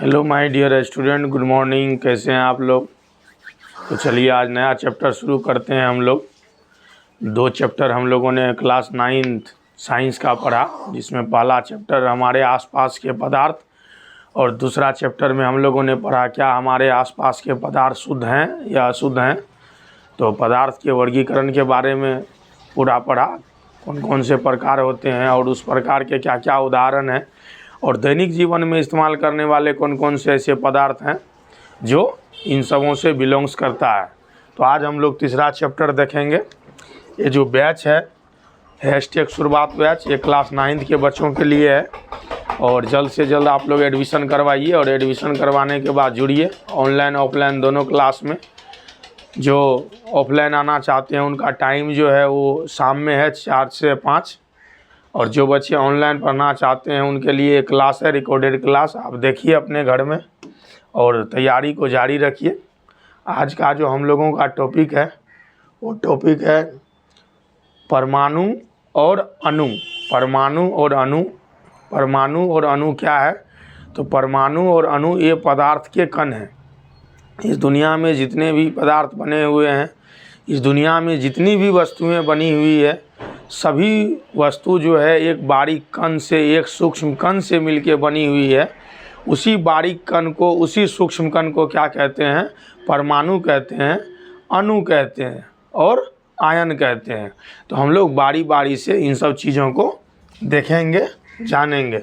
Hello my dear student, good morning. कैसे हैं आप लोग? तो चलिए आज नया चैप्टर शुरू करते हैं। हम लोग 2 चैप्टर हम लोगों ने क्लास 9th साइंस का पढ़ा, जिसमें पहला चैप्टर हमारे आसपास के पदार्थ और दूसरा चैप्टर में हम लोगों ने पढ़ा क्या हमारे आसपास के पदार्थ शुद्ध हैं या अशुद्ध हैं। तो पदार्थ के वर्गीकरण के बारे में पूरा पढ़ा, कौन कौन से प्रकार होते हैं और उस प्रकार के क्या क्या उदाहरण हैं, और दैनिक जीवन में इस्तेमाल करने वाले कौन कौन से ऐसे पदार्थ हैं जो इन सबों से बिलोंग्स करता है। तो आज हम लोग तीसरा चैप्टर देखेंगे। ये जो बैच है हैशटैग शुरुआत बैच, ये क्लास 9th के बच्चों के लिए है और जल्द से जल्द आप लोग एडमिशन करवाइए और एडमिशन करवाने के बाद जुड़िए ऑनलाइन ऑफलाइन दोनों क्लास में। जो ऑफलाइन आना चाहते हैं उनका टाइम जो है वो शाम में है 4 से 5, और जो बच्चे ऑनलाइन पढ़ना चाहते हैं उनके लिए क्लास है रिकॉर्डेड क्लास। आप देखिए अपने घर में और तैयारी को जारी रखिए। आज का जो हम लोगों का टॉपिक है वो टॉपिक है परमाणु और अणु। परमाणु और अणु। परमाणु और अणु क्या है? तो परमाणु और अणु ये पदार्थ के कण हैं। इस दुनिया में जितने भी पदार्थ बने हुए हैं, इस दुनिया में जितनी भी वस्तुएं बनी हुई है, सभी वस्तु जो है एक बारीक कण से, एक सूक्ष्म कण से मिलके बनी हुई है। उसी बारीक कण को, उसी सूक्ष्म कण को क्या कहते हैं? परमाणु कहते हैं, अणु कहते हैं और आयन कहते हैं। तो हम लोग बारी बारी से इन सब चीज़ों को देखेंगे, जानेंगे।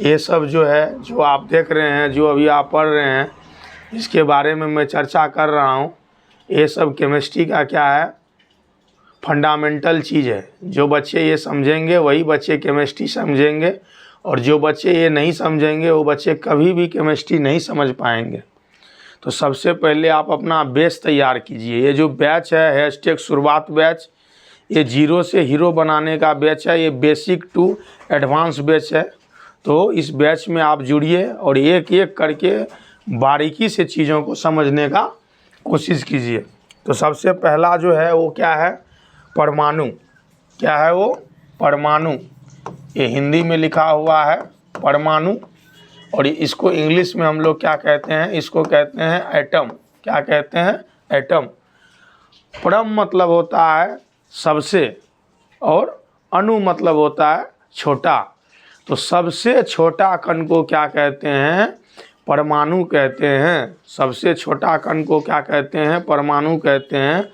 ये सब जो है, जो आप देख रहे हैं, जो अभी आप पढ़ रहे हैं, इसके बारे में मैं चर्चा कर रहा हूँ। ये सब केमिस्ट्री का क्या है? फंडामेंटल चीज़ है। जो बच्चे ये समझेंगे वही बच्चे केमिस्ट्री समझेंगे, और जो बच्चे ये नहीं समझेंगे वो बच्चे कभी भी केमिस्ट्री नहीं समझ पाएंगे। तो सबसे पहले आप अपना बेस तैयार कीजिए। ये जो बैच है हैशटैग शुरुआत बैच, ये 0 से हीरो बनाने का बैच है। ये बेसिक टू एडवांस बैच है। तो इस बैच में आप जुड़िए और एक एक करके बारीकी से चीज़ों को समझने का कोशिश कीजिए। तो सबसे पहला जो है वो क्या है? परमाणु। क्या है वो? परमाणु। ये हिंदी में लिखा हुआ है परमाणु, और इसको इंग्लिश में हम लोग क्या कहते हैं? इसको कहते हैं एटम। क्या कहते हैं? एटम। परम मतलब होता है सबसे, और अणु मतलब होता है छोटा। तो सबसे छोटा कण को क्या कहते हैं? परमाणु कहते हैं। सबसे छोटा कण को क्या कहते हैं? परमाणु कहते हैं।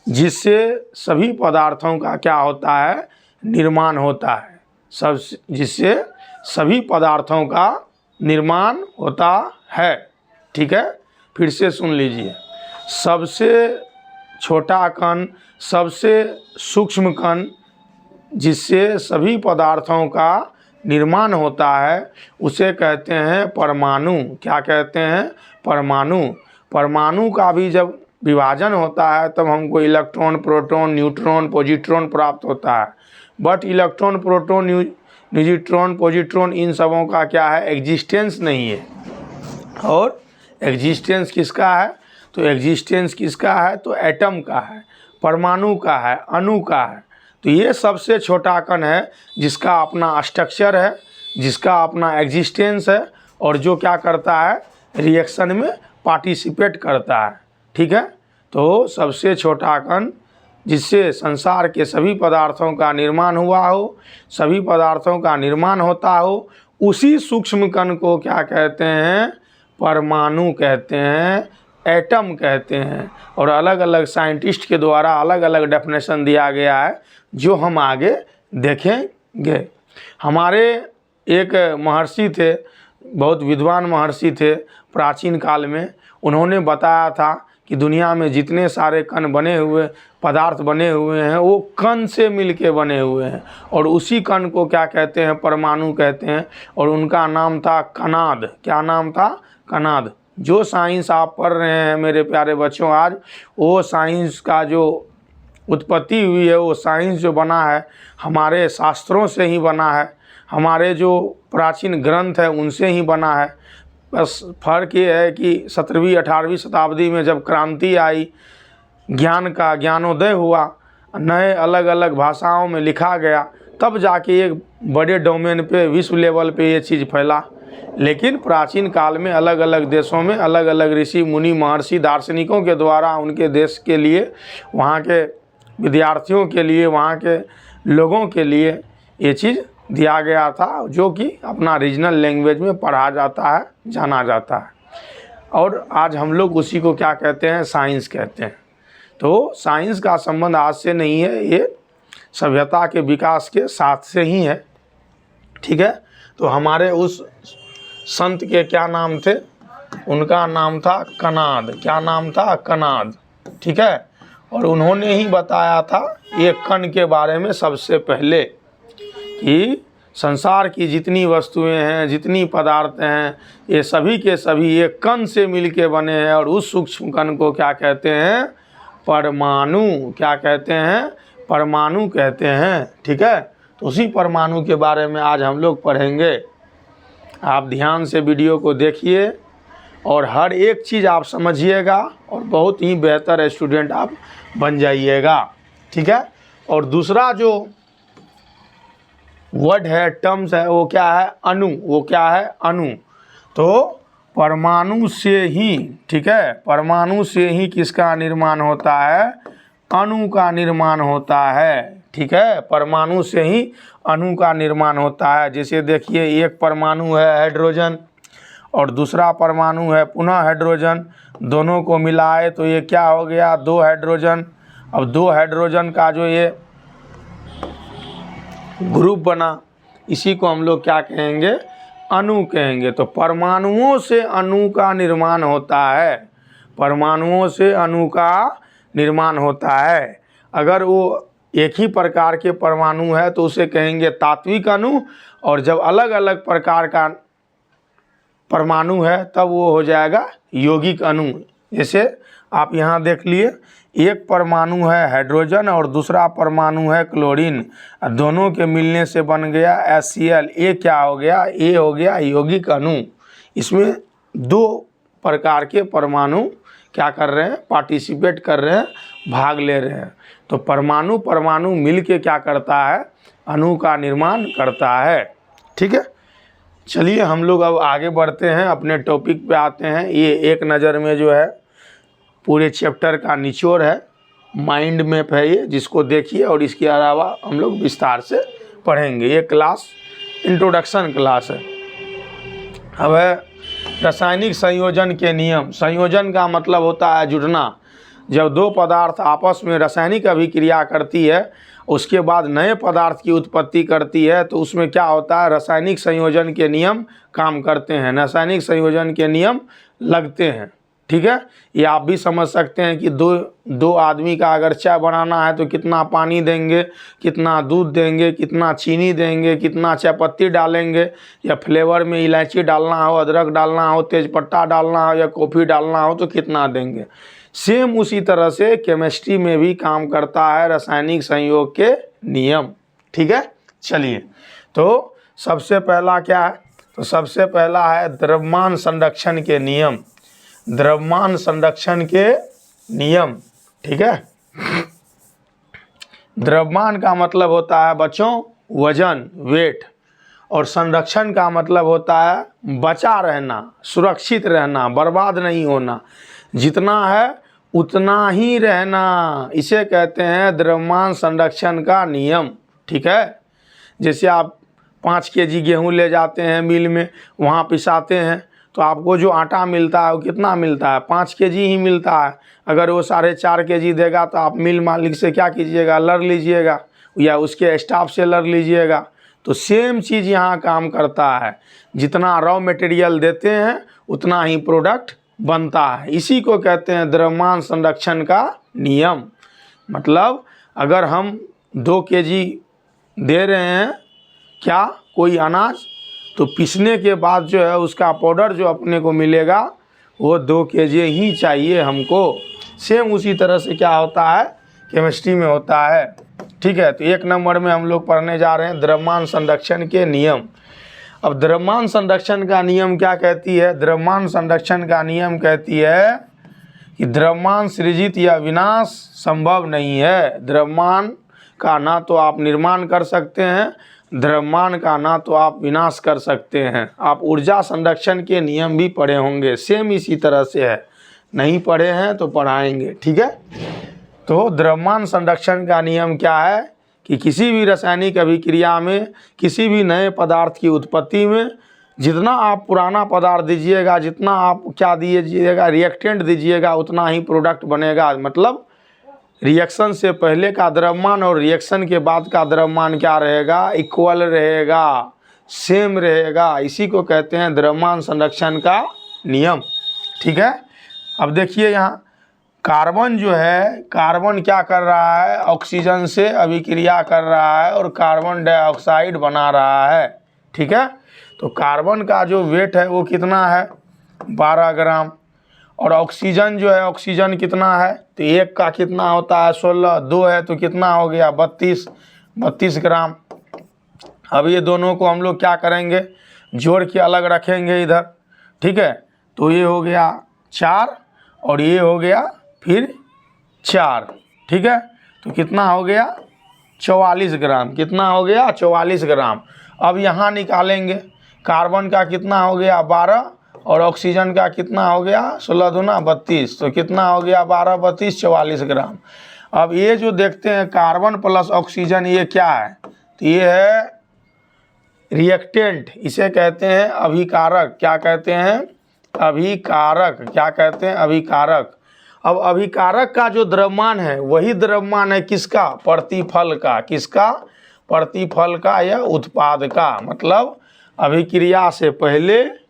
जिससे सभी पदार्थों का क्या होता है? निर्माण होता है। जिससे सभी पदार्थों का निर्माण होता है। ठीक है, फिर से सुन लीजिए। सबसे छोटा कण, सबसे सूक्ष्म कण, जिससे सभी पदार्थों का निर्माण होता है, उसे कहते हैं परमाणु। क्या कहते हैं? परमाणु। परमाणु का भी जब विभाजन होता है तब हमको इलेक्ट्रॉन, प्रोटॉन, न्यूट्रॉन, पॉजिट्रॉन प्राप्त होता है। But electron, proton, neutron, positron इन सबों का क्या है? एग्जिस्टेंस नहीं है। और एग्जिस्टेंस किसका है? तो एग्जिस्टेंस किसका है? तो एटम का है, परमाणु का है, अणु का है। तो ये सबसे छोटा कण है जिसका अपना स्ट्रक्चर है, जिसका अपना एग्जिस्टेंस है, और जो क्या करता है? रिएक्शन में पार्टिसिपेट करता है। ठीक है, तो सबसे छोटा कण जिससे संसार के सभी पदार्थों का निर्माण हुआ हो, सभी पदार्थों का निर्माण होता हो, उसी सूक्ष्म कण को क्या कहते हैं? परमाणु कहते हैं, एटम कहते हैं। और अलग अलग साइंटिस्ट के द्वारा अलग अलग डेफिनेशन दिया गया है जो हम आगे देखेंगे। हमारे एक महर्षि थे, बहुत विद्वान महर्षि थे प्राचीन काल में। उन्होंने बताया था कि दुनिया में जितने सारे कण बने हुए, पदार्थ बने हुए हैं, वो कण से मिलके बने हुए हैं, और उसी कण को क्या कहते हैं? परमाणु कहते हैं। और उनका नाम था कणाद। क्या नाम था? कणाद। जो साइंस आप पढ़ रहे हैं मेरे प्यारे बच्चों आज, वो साइंस का जो उत्पत्ति हुई है, वो साइंस जो बना है हमारे शास्त्रों से ही बना है, हमारे जो प्राचीन ग्रंथ है उनसे ही बना है। बस फ़र्क ये है कि 17वीं 18वीं शताब्दी में जब क्रांति आई, ज्ञान का ज्ञानोदय हुआ, नए अलग अलग भाषाओं में लिखा गया, तब जाके एक बड़े डोमेन पे, विश्व लेवल पे ये चीज़ फैला। लेकिन प्राचीन काल में अलग अलग देशों में अलग अलग ऋषि मुनि महर्षि दार्शनिकों के द्वारा उनके देश के लिए, वहाँ के विद्यार्थियों के लिए, वहाँ के लोगों के लिए ये चीज़ दिया गया था, जो कि अपना रीजनल लैंग्वेज में पढ़ा जाता है, जाना जाता है। और आज हम लोग उसी को क्या कहते हैं, साइंस कहते हैं। तो साइंस का संबंध आज से नहीं है, ये सभ्यता के विकास के साथ से ही है। ठीक है। तो हमारे उस संत के क्या नाम थे, उनका नाम था कनाद। क्या नाम था, कनाद। ठीक है। और उन्होंने ही बताया था ये कण के बारे में सबसे पहले, कि संसार की जितनी वस्तुएं हैं, जितनी पदार्थ हैं, ये सभी के सभी एक कण से मिलके बने हैं। और उस सूक्ष्म कण को क्या कहते हैं, परमाणु। क्या कहते हैं, परमाणु कहते हैं। ठीक है। तो उसी परमाणु के बारे में आज हम लोग पढ़ेंगे। आप ध्यान से वीडियो को देखिए और हर एक चीज़ आप समझिएगा और बहुत ही बेहतर स्टूडेंट आप बन जाइएगा। ठीक है। और दूसरा जो वर्ड है, टर्म्स है, वो क्या है, अणु। वो क्या है, अणु। तो परमाणु से ही, ठीक है, परमाणु से ही किसका निर्माण होता है, अणु का निर्माण होता है। ठीक है। परमाणु से ही अणु का निर्माण होता है। जैसे देखिए, एक परमाणु है हाइड्रोजन और दूसरा परमाणु है पुनः हाइड्रोजन, दोनों को मिलाए तो ये क्या हो गया, 2 हाइड्रोजन। अब 2 हाइड्रोजन का जो ये ग्रुप बना, इसी को हम लोग क्या कहेंगे, अणु कहेंगे। तो परमाणुओं से अणु का निर्माण होता है, परमाणुओं से अणु का निर्माण होता है। अगर वो एक ही प्रकार के परमाणु है तो उसे कहेंगे तात्विक अणु, और जब अलग अलग प्रकार का परमाणु है तब वो हो जाएगा यौगिक अणु। जैसे आप यहाँ देख लिए, एक परमाणु है हाइड्रोजन और दूसरा परमाणु है क्लोरीन, दोनों के मिलने से बन गया HCl। ये क्या हो गया, ये हो गया यौगिक अणु। इसमें 2 प्रकार के परमाणु क्या कर रहे हैं, पार्टिसिपेट कर रहे हैं, भाग ले रहे हैं। तो परमाणु परमाणु मिलके क्या करता है, अणु का निर्माण करता है। ठीक है। चलिए हम लोग अब आगे बढ़ते हैं, अपने टॉपिक पे आते हैं। ये एक नज़र में जो है पूरे चैप्टर का निचोड़ है, माइंड मैप है ये, जिसको देखिए और इसके अलावा हम लोग विस्तार से पढ़ेंगे। ये क्लास इंट्रोडक्शन क्लास है। अब है रासायनिक संयोजन के नियम। संयोजन का मतलब होता है जुड़ना। जब 2 पदार्थ आपस में रासायनिक अभिक्रिया करती है, उसके बाद नए पदार्थ की उत्पत्ति करती है, तो उसमें क्या होता है, रासायनिक संयोजन के नियम काम करते हैं, रासायनिक संयोजन के नियम लगते हैं। ठीक है। ये आप भी समझ सकते हैं कि दो आदमी का अगर चाय बनाना है तो कितना पानी देंगे, कितना दूध देंगे, कितना चीनी देंगे, कितना चाय पत्ती डालेंगे, या फ्लेवर में इलायची डालना हो, अदरक डालना हो, तेज़पत्ता डालना हो या कॉफ़ी डालना हो तो कितना देंगे। सेम उसी तरह से केमिस्ट्री में भी काम करता है रासायनिक संयोग के नियम। ठीक है। चलिए, तो सबसे पहला क्या है, तो सबसे पहला है द्रव्यमान संरक्षण के नियम। द्रव्यमान संरक्षण के नियम। ठीक है। द्रव्यमान का मतलब होता है बच्चों वजन, वेट, और संरक्षण का मतलब होता है बचा रहना, सुरक्षित रहना, बर्बाद नहीं होना, जितना है उतना ही रहना। इसे कहते हैं द्रव्यमान संरक्षण का नियम। ठीक है। जैसे आप 5 kg गेहूँ ले जाते हैं मिल में, वहाँ पिसाते हैं, तो आपको जो आटा मिलता है वो कितना मिलता है, 5 kg ही मिलता है। अगर वो 4.5 kg देगा तो आप मिल मालिक से क्या कीजिएगा, लड़ लीजिएगा, या उसके स्टाफ से लड़ लीजिएगा। तो सेम चीज़ यहाँ काम करता है, जितना रॉ मटेरियल देते हैं उतना ही प्रोडक्ट बनता है। इसी को कहते हैं द्रव्यमान संरक्षण का नियम। मतलब अगर हम 2 kg दे रहे हैं क्या, कोई अनाज, तो पीसने के बाद जो है उसका पाउडर जो अपने को मिलेगा वो 2 kg ही चाहिए हमको। सेम उसी तरह से क्या होता है, केमिस्ट्री में होता है। ठीक है। तो 1 नंबर में हम लोग पढ़ने जा रहे हैं द्रव्यमान संरक्षण के नियम। अब द्रव्यमान संरक्षण का नियम क्या कहती है, द्रव्यमान संरक्षण का नियम कहती है कि द्रव्यमान सृजित या विनाश संभव नहीं है। द्रव्यमान का ना तो आप निर्माण कर सकते हैं द्रव्यमान का ना तो आप विनाश कर सकते हैं। आप ऊर्जा संरक्षण के नियम भी पढ़े होंगे, सेम इसी तरह से है, नहीं पढ़े हैं तो पढ़ाएंगे, ठीक है। तो द्रव्यमान संरक्षण का नियम क्या है कि किसी भी रासायनिक अभिक्रिया में, किसी भी नए पदार्थ की उत्पत्ति में जितना आप पुराना पदार्थ दीजिएगा, जितना आप क्या दीजिएगा, रिएक्टेंट दीजिएगा, उतना ही प्रोडक्ट बनेगा। मतलब रिएक्शन से पहले का द्रव्यमान और रिएक्शन के बाद का द्रव्यमान क्या रहेगा, इक्वल रहेगा, सेम रहेगा। इसी को कहते हैं द्रव्यमान संरक्षण का नियम, ठीक है। अब देखिए यहाँ कार्बन जो है, कार्बन क्या कर रहा है, ऑक्सीजन से अभिक्रिया कर रहा है और कार्बन डाइऑक्साइड बना रहा है, ठीक है। तो कार्बन का जो वेट है वो कितना है, 12 ग्राम। और ऑक्सीजन जो है, ऑक्सीजन कितना है, तो एक का कितना होता है 16, 2 है तो कितना हो गया 32 ग्राम। अब ये दोनों को हम लोग क्या करेंगे, जोड़ के अलग रखेंगे इधर, ठीक है। तो ये हो गया 4 और ये हो गया फिर 4, ठीक है। तो कितना हो गया 44 ग्राम, कितना हो गया 44 ग्राम। अब यहाँ निकालेंगे, कार्बन का कितना हो गया 12 और ऑक्सीजन का कितना हो गया 16 दूना 32, तो कितना हो गया 12 32 44 ग्राम। अब ये जो देखते हैं कार्बन प्लस ऑक्सीजन, ये क्या है, तो ये है रिएक्टेंट, इसे कहते हैं अभिकारक। क्या कहते हैं, अभिकारक। क्या कहते हैं, अभिकारक। अब अभिकारक का जो द्रव्यमान है वही द्रव्यमान है किसका, प्रतिफल का। किसका, प्रतिफल का या उत्पाद का। मतलब अभिक्रिया से पहले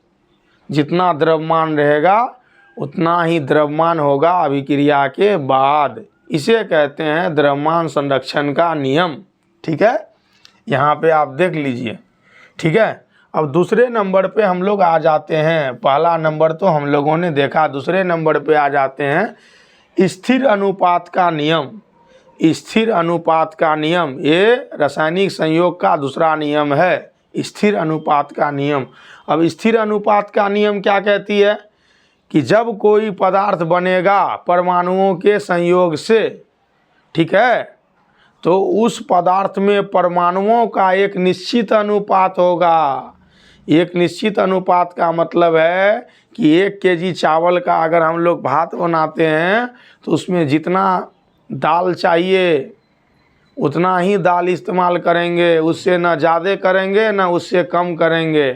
जितना द्रव्यमान रहेगा उतना ही द्रव्यमान होगा अभिक्रिया के बाद। इसे कहते हैं द्रव्यमान संरक्षण का नियम, ठीक है। यहाँ पे आप देख लीजिए, ठीक है। अब दूसरे नंबर पे हम लोग आ जाते हैं। पहला नंबर तो हम लोगों ने देखा, दूसरे नंबर पे आ जाते हैं स्थिर अनुपात का नियम। स्थिर अनुपात का नियम, ये रासायनिक संयोग का दूसरा नियम है, स्थिर अनुपात का नियम। अब स्थिर अनुपात का नियम क्या कहती है कि जब कोई पदार्थ बनेगा परमाणुओं के संयोग से, ठीक है, तो उस पदार्थ में परमाणुओं का एक निश्चित अनुपात होगा। एक निश्चित अनुपात का मतलब है कि 1 केजी चावल का अगर हम लोग भात बनाते हैं तो उसमें जितना दाल चाहिए उतना ही दाल इस्तेमाल करेंगे, उससे ना ज़्यादा करेंगे ना उससे कम करेंगे।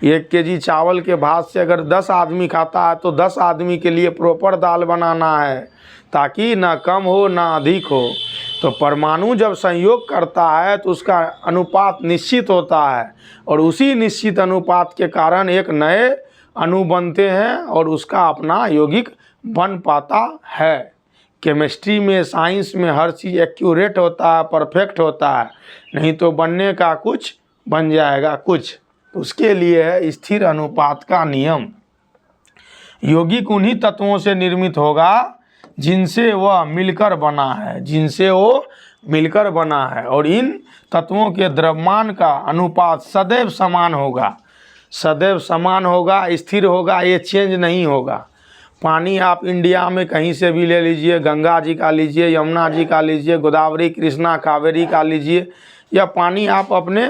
1 केजी चावल के भात से अगर 10 आदमी खाता है तो 10 आदमी के लिए प्रॉपर दाल बनाना है ताकि ना कम हो ना अधिक हो। तो परमाणु जब संयोग करता है तो उसका अनुपात निश्चित होता है और उसी निश्चित अनुपात के कारण एक नए अणु बनते हैं और उसका अपना यौगिक बन पाता है। केमिस्ट्री में, साइंस में हर चीज़ एक्यूरेट होता है, परफेक्ट होता है, नहीं तो बनने का कुछ बन जाएगा कुछ। तो उसके लिए है स्थिर अनुपात का नियम। यौगिक उन्हीं तत्वों से निर्मित होगा जिनसे वह मिलकर बना है, जिनसे वो मिलकर बना है, और इन तत्वों के द्रव्यमान का अनुपात सदैव समान होगा। सदैव समान होगा, स्थिर होगा, ये चेंज नहीं होगा। पानी आप इंडिया में कहीं से भी ले लीजिए, गंगा जी का लीजिए, यमुना जी का लीजिए, गोदावरी कृष्णा कावेरी का लीजिए, या पानी आप अपने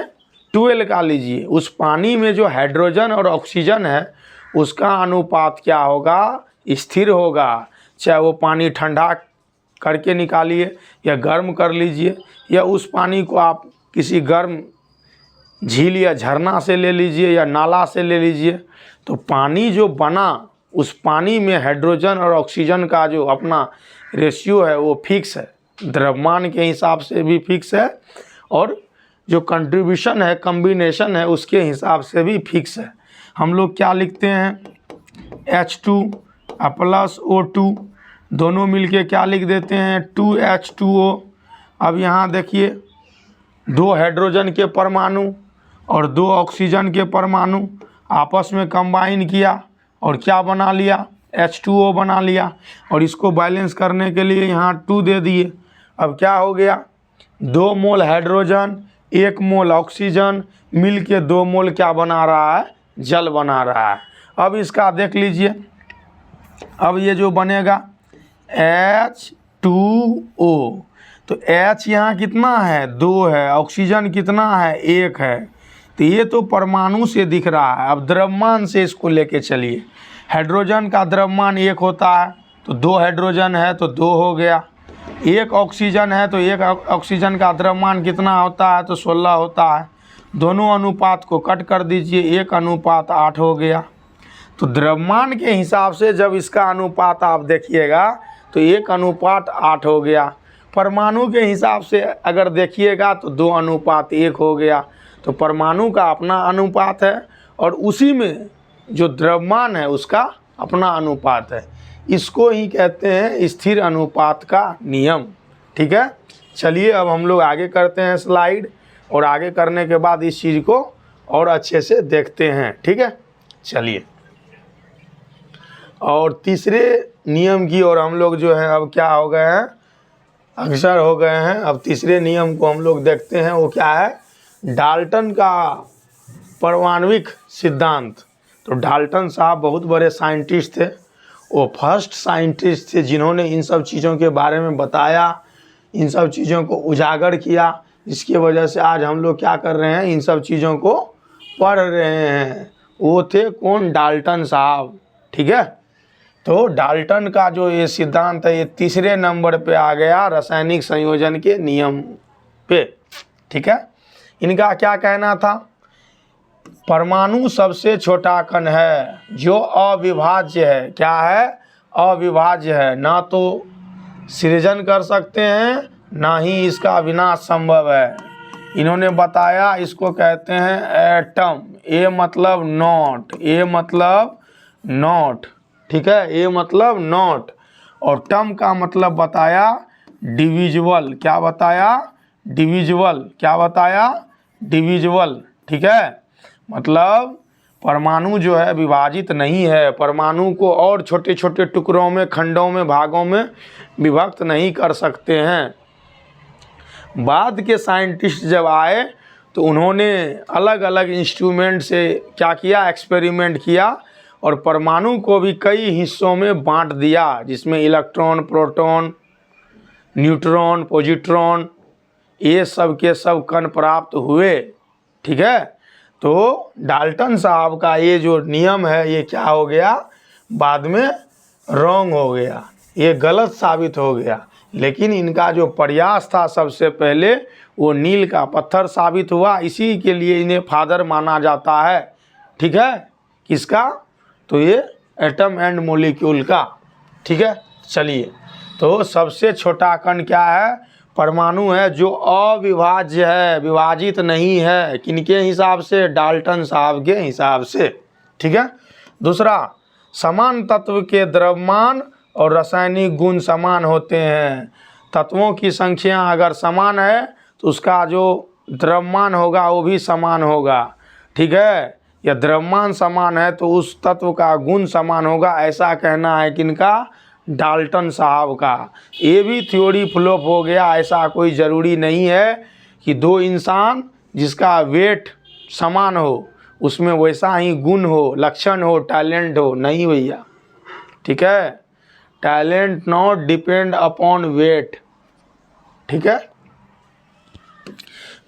ट्यूबवेल का लीजिए, उस पानी में जो हाइड्रोजन और ऑक्सीजन है उसका अनुपात क्या होगा, स्थिर होगा। चाहे वो पानी ठंडा करके निकालिए या गर्म कर लीजिए, या उस पानी को आप किसी गर्म झील या झरना से ले लीजिए या नाला से ले लीजिए, तो पानी जो बना उस पानी में हाइड्रोजन और ऑक्सीजन का जो अपना रेशियो है वो फिक्स है, द्रव्यमान के हिसाब से भी फिक्स है और जो कंट्रीब्यूशन है, कम्बिनेशन है, उसके हिसाब से भी फिक्स है। हम लोग क्या लिखते हैं H2 प्लस O2, दोनों मिलके क्या लिख देते हैं 2H2O। अब यहाँ देखिए 2 हाइड्रोजन के परमाणु और 2 ऑक्सीजन के परमाणु आपस में कंबाइन किया और क्या बना लिया, H2O बना लिया, और इसको बैलेंस करने के लिए यहाँ 2 दे दिए। अब क्या हो गया, 2 मोल हाइड्रोजन 1 मोल ऑक्सीजन मिल के 2 मोल क्या बना रहा है, जल बना रहा है। अब इसका देख लीजिए, अब ये जो बनेगा H2O, तो H यहाँ कितना है 2 है, ऑक्सीजन कितना है 1 है। तो ये तो परमाणु से दिख रहा है। अब द्रव्यमान से इसको लेके चलिए। हाइड्रोजन का द्रव्यमान 1 होता है, तो 2 हाइड्रोजन है तो 2 हो गया। 1 ऑक्सीजन है तो 1 ऑक्सीजन का द्रव्यमान कितना होता है, तो 16 होता है। दोनों अनुपात को कट कर दीजिए, 1:8 हो गया। तो द्रव्यमान के हिसाब से जब इसका अनुपात आप देखिएगा तो 1:8 हो गया। परमाणु के हिसाब से अगर देखिएगा तो 2:1 हो गया। तो परमाणु का अपना अनुपात है और उसी में जो द्रव्यमान है उसका अपना अनुपात है। इसको ही कहते हैं स्थिर अनुपात का नियम। ठीक है, चलिए अब हम लोग आगे करते हैं स्लाइड, और आगे करने के बाद इस चीज़ को और अच्छे से देखते हैं। ठीक है, चलिए और तीसरे नियम की और हम लोग जो है अब क्या हो गए हैं, अग्रसर हो गए हैं। अब तीसरे नियम को हम लोग देखते हैं, वो क्या है, डाल्टन का परमाणविक सिद्धांत। तो डाल्टन साहब बहुत बड़े साइंटिस्ट थे, वो फर्स्ट साइंटिस्ट थे जिन्होंने इन सब चीज़ों के बारे में बताया, इन सब चीज़ों को उजागर किया। इसकी वजह से आज हम लोग क्या कर रहे हैं, इन सब चीज़ों को पढ़ रहे हैं। वो थे कौन, डाल्टन साहब। ठीक है, तो डाल्टन का जो ये सिद्धांत है ये तीसरे नंबर पे आ गया रासायनिक संयोजन के नियम पे। ठीक है, इनका क्या कहना था, परमाणु सबसे छोटा कण है जो अविभाज्य है। क्या है, अविभाज्य है, ना तो सृजन कर सकते हैं ना ही इसका विनाश संभव है। इन्होंने बताया, इसको कहते हैं एटम। ए मतलब नॉट, ए मतलब नॉट। ठीक है, ए मतलब नॉट, और टम का मतलब बताया डिविजिबल। क्या बताया, डिविजिबल। क्या बताया, डिविजिबल। ठीक है, मतलब परमाणु जो है विभाजित नहीं है, परमाणु को और छोटे छोटे टुकड़ों में, खंडों में, भागों में विभक्त नहीं कर सकते हैं। बाद के साइंटिस्ट जब आए तो उन्होंने अलग अलग इंस्ट्रूमेंट से क्या किया, एक्सपेरिमेंट किया, और परमाणु को भी कई हिस्सों में बांट दिया, जिसमें इलेक्ट्रॉन, प्रोटॉन, न्यूट्रॉन, पॉजिट्रॉन, ये सब के सब कण प्राप्त हुए। ठीक है, तो डाल्टन साहब का ये जो नियम है ये क्या हो गया, बाद में रॉन्ग हो गया, ये गलत साबित हो गया। लेकिन इनका जो प्रयास था सबसे पहले वो नील का पत्थर साबित हुआ, इसी के लिए इन्हें फादर माना जाता है। ठीक है, किसका, तो ये एटम एंड मॉलिक्यूल का। ठीक है, चलिए, तो सबसे छोटा कण क्या है, परमाणु है जो अविभाज्य है, विभाजित नहीं है। किनके हिसाब से, डाल्टन साहब के हिसाब से। ठीक है, दूसरा, समान तत्व के द्रव्यमान और रासायनिक गुण समान होते हैं। तत्वों की संख्या अगर समान है तो उसका जो द्रव्यमान होगा वो भी समान होगा। ठीक है, या द्रव्यमान समान है तो उस तत्व का गुण समान होगा, ऐसा कहना है किनका, डाल्टन साहब का। ये भी थ्योरी फ्लॉप हो गया। ऐसा कोई ज़रूरी नहीं है कि दो इंसान जिसका वेट समान हो उसमें वैसा ही गुण हो, लक्षण हो, टैलेंट हो, नहीं भैया। ठीक है, talent not depend upon weight. ठीक है,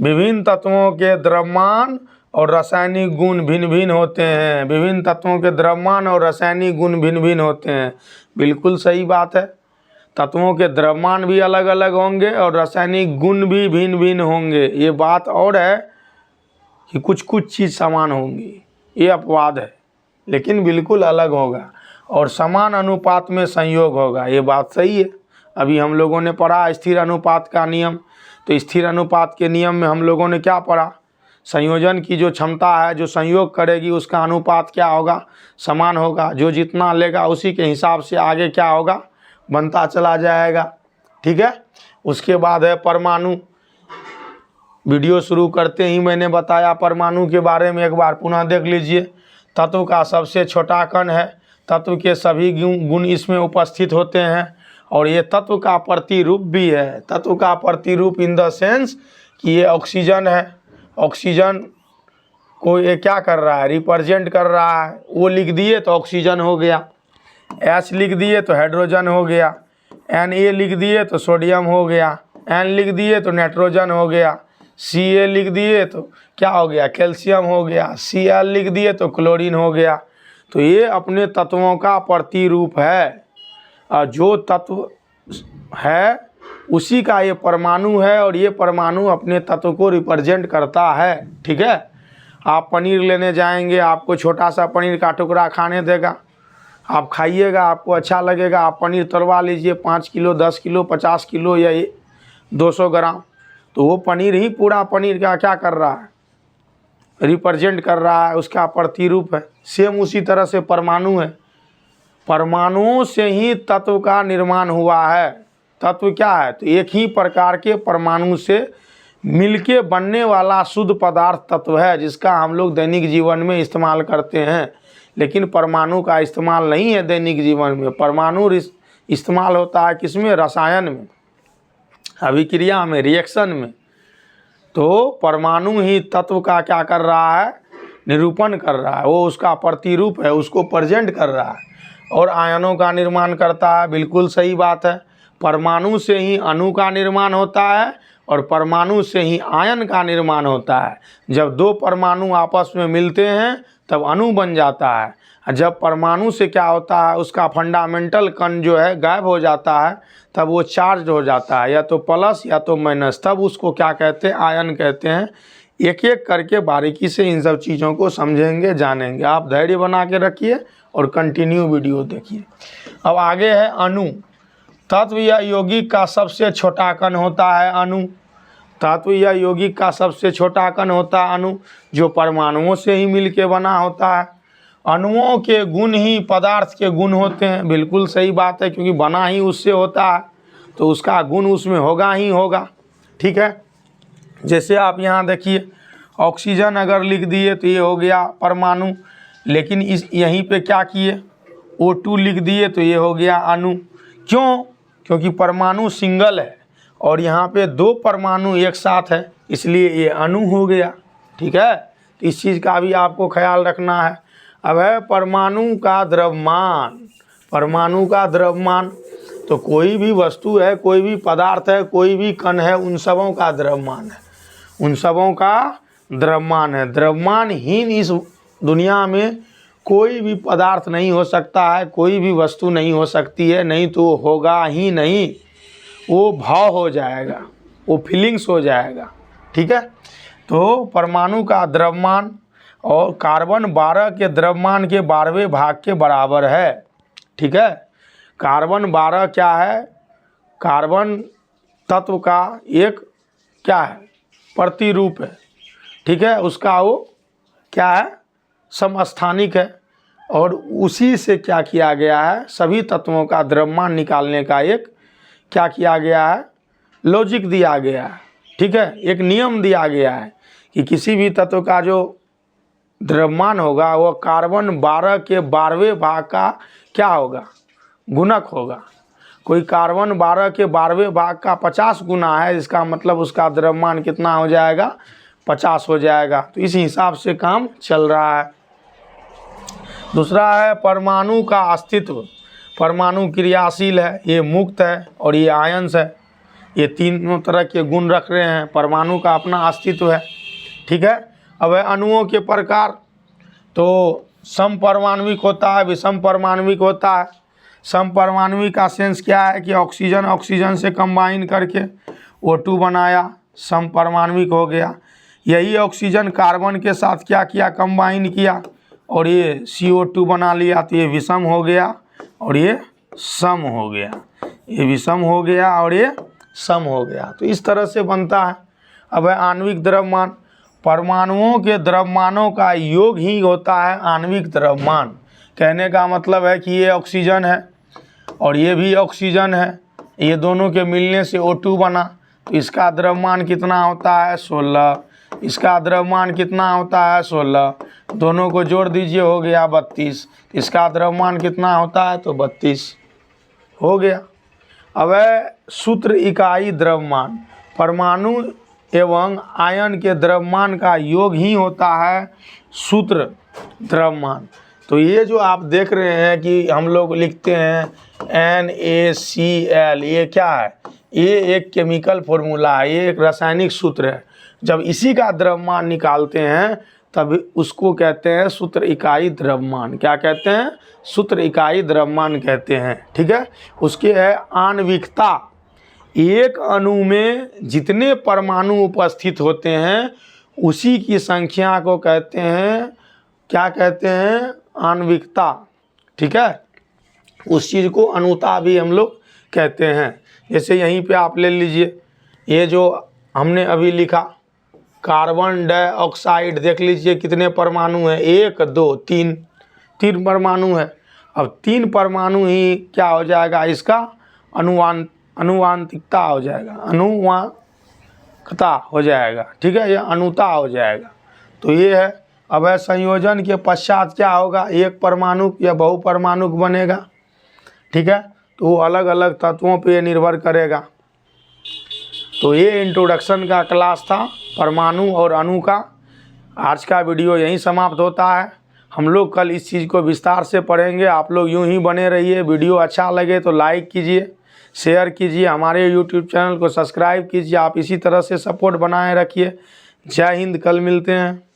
विभिन्न तत्वों के द्रव्यमान और रासायनिक गुण भिन्न भिन्न होते हैं। विभिन्न तत्वों के द्रव्यमान और रासायनिक गुण भिन्न भिन्न होते हैं, बिल्कुल सही बात है। तत्वों के द्रव्यमान भी अलग अलग होंगे और रासायनिक गुण भी भिन्न भिन्न होंगे। ये बात और है कि कुछ कुछ चीज़ समान होंगी, ये अपवाद है, लेकिन बिल्कुल अलग होगा और समान अनुपात में संयोग होगा, ये बात सही है। अभी हम लोगों ने पढ़ा स्थिर अनुपात का नियम, तो स्थिर अनुपात के नियम में हम लोगों ने क्या पढ़ा, संयोजन की जो क्षमता है, जो संयोग करेगी उसका अनुपात क्या होगा, समान होगा। जो जितना लेगा उसी के हिसाब से आगे क्या होगा, बनता चला जाएगा। ठीक है, उसके बाद है परमाणु। वीडियो शुरू करते ही मैंने बताया परमाणु के बारे में, एक बार पुनः देख लीजिए। तत्व का सबसे छोटा कण है, तत्व के सभी गुण इसमें उपस्थित होते हैं, और ये तत्व का प्रतिरूप भी है। तत्व का प्रतिरूप इन द सेंस कि ये ऑक्सीजन है, ऑक्सीजन को ये क्या कर रहा है, रिप्रेजेंट कर रहा है। वो लिख दिए तो ऑक्सीजन हो गया, H लिख दिए तो हाइड्रोजन हो गया, Na लिख दिए तो सोडियम हो गया, N लिख दिए तो नाइट्रोजन हो गया, Ca लिख दिए तो क्या हो गया, कैल्शियम हो गया, Cl लिख दिए तो क्लोरीन हो गया। तो ये अपने तत्वों का प्रतिरूप है, और जो तत्व है उसी का ये परमाणु है, और ये परमाणु अपने तत्व को रिप्रेजेंट करता है। ठीक है, आप पनीर लेने जाएंगे, आपको छोटा सा पनीर का टुकड़ा खाने देगा, आप खाइएगा, आपको अच्छा लगेगा, आप पनीर तलवा लीजिए 5 किलो, 10 किलो, 50 किलो या 200 ग्राम, तो वो पनीर ही पूरा पनीर का क्या कर रहा है, रिप्रेजेंट कर रहा है, उसका प्रतिरूप है। सेम उसी तरह से परमाणु है, परमाणुओं से ही तत्व का निर्माण हुआ है। तत्व क्या है, तो एक ही प्रकार के परमाणु से मिलके बनने वाला शुद्ध पदार्थ तत्व है, जिसका हम लोग दैनिक जीवन में इस्तेमाल करते हैं। लेकिन परमाणु का इस्तेमाल नहीं है दैनिक जीवन में, परमाणु इस्तेमाल होता है किसमें, रसायन में, अभिक्रिया में, रिएक्शन में। तो परमाणु ही तत्व का क्या कर रहा है, निरूपण कर रहा है, वो उसका प्रतिरूप है, उसको प्रेजेंट कर रहा है, और आयनों का निर्माण करता है। बिल्कुल सही बात है, परमाणु से ही अणु का निर्माण होता है, और परमाणु से ही आयन का निर्माण होता है। जब दो परमाणु आपस में मिलते हैं तब अणु बन जाता है। जब परमाणु से क्या होता है, उसका फंडामेंटल कण जो है गायब हो जाता है, तब वो चार्ज हो जाता है, या तो प्लस या तो माइनस, तब उसको क्या कहते हैं, आयन कहते हैं। एक एक करके बारीकी से इन सब चीज़ों को समझेंगे, जानेंगे। आप धैर्य बना के रखिए और कंटिन्यू वीडियो देखिए। अब आगे है अणु। तत्व या यौगिक का सबसे छोटा कण होता है अणु। तत्व या यौगिक का सबसे छोटा कण होता है अणु, जो परमाणुओं से ही मिलके बना होता है। अणुओं के गुण ही पदार्थ के गुण होते हैं। बिल्कुल सही बात है, क्योंकि बना ही उससे होता है तो उसका गुण उसमें होगा ही होगा। ठीक है, जैसे आप यहाँ देखिए, ऑक्सीजन अगर लिख दिए तो ये हो गया परमाणु, लेकिन इस यहीं पे क्या किए, O2 लिख दिए तो ये हो गया अणु। क्यों, क्योंकि परमाणु सिंगल है और यहाँ पे दो परमाणु एक साथ है, इसलिए ये अणु हो गया। ठीक है, तो इस चीज़ का भी आपको ख्याल रखना है। अब है परमाणु का द्रव्यमान। परमाणु का द्रव्यमान, तो कोई भी वस्तु है, कोई भी पदार्थ है, कोई भी कण है, उन सबों का द्रव्यमान है, उन सबों का द्रव्यमान है। द्रव्यमानहीन इस दुनिया में कोई भी पदार्थ नहीं हो सकता है, कोई भी वस्तु नहीं हो सकती है, नहीं तो होगा ही नहीं, वो भाव हो जाएगा, वो फीलिंग्स हो जाएगा। ठीक है, तो परमाणु का द्रव्यमान और कार्बन 12 के द्रव्यमान के 12वें भाग के बराबर है। ठीक है, कार्बन 12 क्या है, कार्बन तत्व का एक क्या है, प्रतिरूप है। ठीक है, उसका वो क्या है, समस्थानिक है, और उसी से क्या किया गया है, सभी तत्वों का द्रव्यमान निकालने का एक क्या किया गया है, लॉजिक दिया गया है। ठीक है, एक नियम दिया गया है कि किसी भी तत्व का जो द्रव्यमान होगा वो कार्बन 12 के 12वें भाग का क्या होगा, गुणक होगा। कोई कार्बन 12 के 12वें भाग का 50 गुना है, इसका मतलब उसका द्रव्यमान कितना हो जाएगा, 50 हो जाएगा। तो इस हिसाब से काम चल रहा है। दूसरा है परमाणु का अस्तित्व। परमाणु क्रियाशील है, ये मुक्त है और ये आयंस है। ये तीनों तरह के गुण रख रहे हैं, परमाणु का अपना अस्तित्व है। ठीक है, अब है अणुओं के प्रकार। तो समपरमाणविक होता है, विषम परमाणविक होता है। समपरमाणविक का सेंस क्या है कि ऑक्सीजन ऑक्सीजन से कंबाइन करके O2 बनाया, समपरमाणविक हो गया। यही ऑक्सीजन कार्बन के साथ क्या किया, कंबाइन किया और ये CO2 बना लिया, तो ये विषम हो गया और ये सम हो गया। ये विषम हो गया और ये सम हो गया। तो इस तरह से बनता है। अब है आणविक द्रव्यमान। परमाणुओं के द्रव्यमानों का योग ही होता है आणविक द्रव्यमान। कहने का मतलब है कि ये ऑक्सीजन है और ये भी ऑक्सीजन है, ये दोनों के मिलने से O2 बना, तो इसका द्रव्यमान कितना होता है, 16। इसका द्रव्यमान कितना होता है, 16। दोनों को जोड़ दीजिए, हो गया 32। इसका द्रव्यमान कितना होता है, तो 32 हो गया। अब है सूत्र इकाई द्रव्यमान। परमाणु एवं आयन के द्रव्यमान का योग ही होता है सूत्र द्रव्यमान। तो ये जो आप देख रहे हैं कि हम लोग लिखते हैं NaCl, ये क्या है, ये एक केमिकल फॉर्मूला है, ये एक रासायनिक सूत्र है। जब इसी का द्रव्यमान निकालते हैं तब उसको कहते हैं सूत्र इकाई द्रव्यमान। क्या कहते हैं? सूत्र इकाई द्रव्यमान कहते हैं। ठीक है। उसके है आणविकता। एक अणु में जितने परमाणु उपस्थित होते हैं उसी की संख्या को कहते हैं, क्या कहते हैं? आणविकता। ठीक है। उस चीज़ को अणुता भी हम लोग कहते हैं। जैसे यहीं पे आप ले लीजिए, ये जो हमने अभी लिखा कार्बन डाइऑक्साइड, देख लीजिए कितने परमाणु हैं, 1 2 3, 3 परमाणु है। अब 3 परमाणु ही क्या हो जाएगा? इसका अनुवांतिकता हो जाएगा, अनुवांकता हो जाएगा। ठीक है, ये अणुता हो जाएगा। तो ये है। अब है संयोजन के पश्चात क्या होगा? एक परमाणु या बहुपरमाणु बनेगा। ठीक है, तो वो अलग अलग तत्वों पे निर्भर करेगा। तो ये इंट्रोडक्शन का क्लास था परमाणु और अणु का। आज का वीडियो यहीं समाप्त होता है। हम लोग कल इस चीज़ को विस्तार से पढ़ेंगे। आप लोग यूं ही बने रहिए। वीडियो अच्छा लगे तो लाइक कीजिए, शेयर कीजिए, हमारे यूट्यूब चैनल को सब्सक्राइब कीजिए। आप इसी तरह से सपोर्ट बनाए रखिए। जय हिंद। कल मिलते हैं।